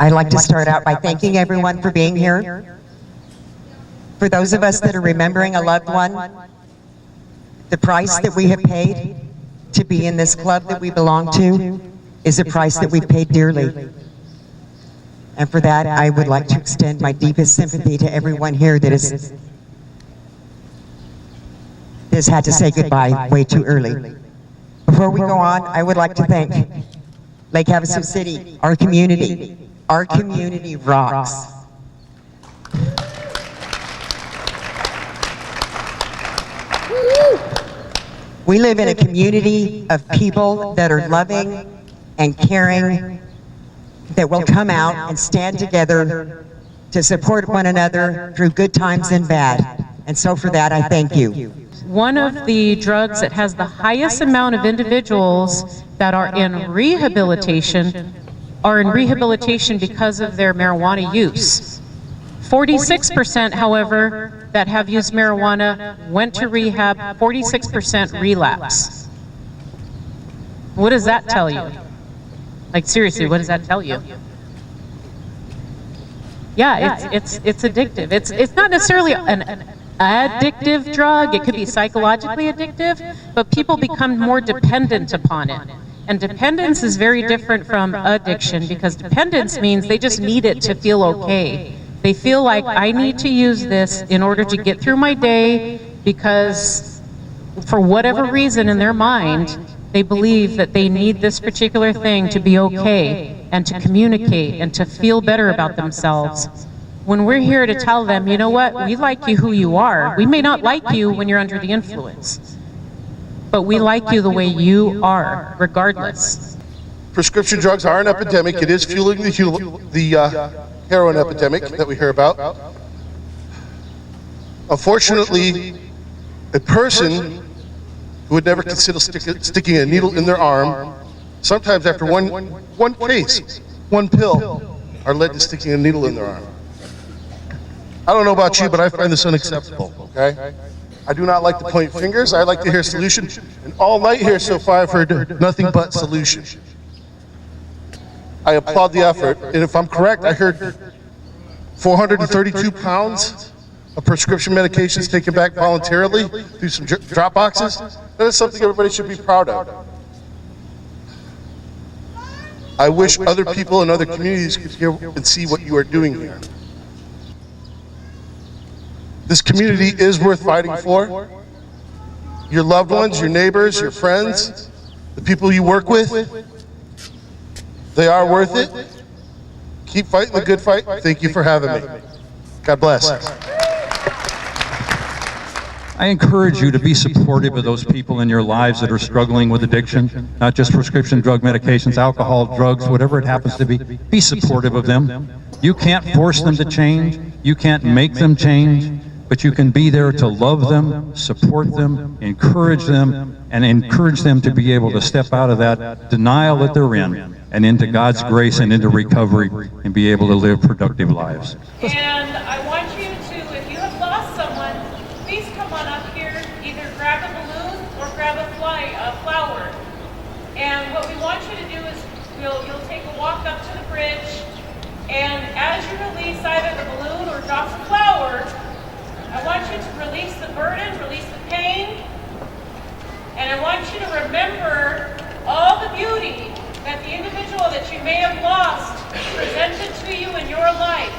I'd like to start out by thanking everyone for being here. For those of us that are remembering a loved one, the price that we have paid to be in this club that we belong to is a price that we've paid dearly. And for that, I would like to extend my deepest sympathy to everyone here that has had to say goodbye way too early. Before we go on, I would like to thank Lake Havasu City, our community. Our community rocks. We live in a community of people that are loving and caring, that will come out and stand together to support one another through good times and bad. And so for that, I thank you. One of the drugs that has the highest amount of individuals that are in rehabilitation because of their marijuana use. 46%, however, that have used marijuana went to rehab, 46% relapse. What does that tell you? Like, seriously, what does that tell you? Yeah, it's addictive. It's not necessarily an addictive drug. It could be psychologically addictive, but people become more dependent upon it. And dependence is very different from addiction, because dependence means they just need it to feel okay. They feel like, I need to use this in order to get through my day, because for whatever reason in their mind, they believe that they need this particular thing to be okay and to communicate and to feel better about themselves. When we're here to tell them, you know what, we like you who you are. We may not like you when you're under the influence, but we like you the way you are, regardless. Prescription drugs are an epidemic. It is fueling the heroin epidemic that we hear about. Unfortunately, a person who would never consider sticking a needle in their arm, sometimes after one case, one pill, are led to sticking a needle in their arm. I don't know about you, but I find this unacceptable, okay? I do not like to point fingers. I like to hear solutions. And all night here so far, I've heard nothing but solution. I applaud the effort. And if I'm correct, I heard 432 pounds of prescription medications taken back voluntarily through some drop boxes. That is something everybody should be proud of. I wish other people in other communities could hear and see what you are doing here. This community is worth fighting for. Your loved ones, your neighbors, your friends, the people you work with, they are worth it. Keep fighting the good fight. Thank you for having me. God bless. I encourage you to be supportive of those people in your lives that are struggling with addiction, not just prescription drug medications, alcohol, drugs, whatever it happens to be. Be supportive of them. You can't force them to change. You can't make them change. But you can be there to love them, support them, encourage them, and encourage them to be able to step out of that denial that they're in and into God's grace and into recovery and be able to live productive lives. And I want you to, if you have lost someone, please come on up here, either grab a balloon or grab a flower. And what we want you to do is you'll take a walk up to the bridge, and as you release either the balloon or drops of flower, I want you to release the burden, release the pain, and I want you to remember all the beauty that the individual that you may have lost presented to you in your life.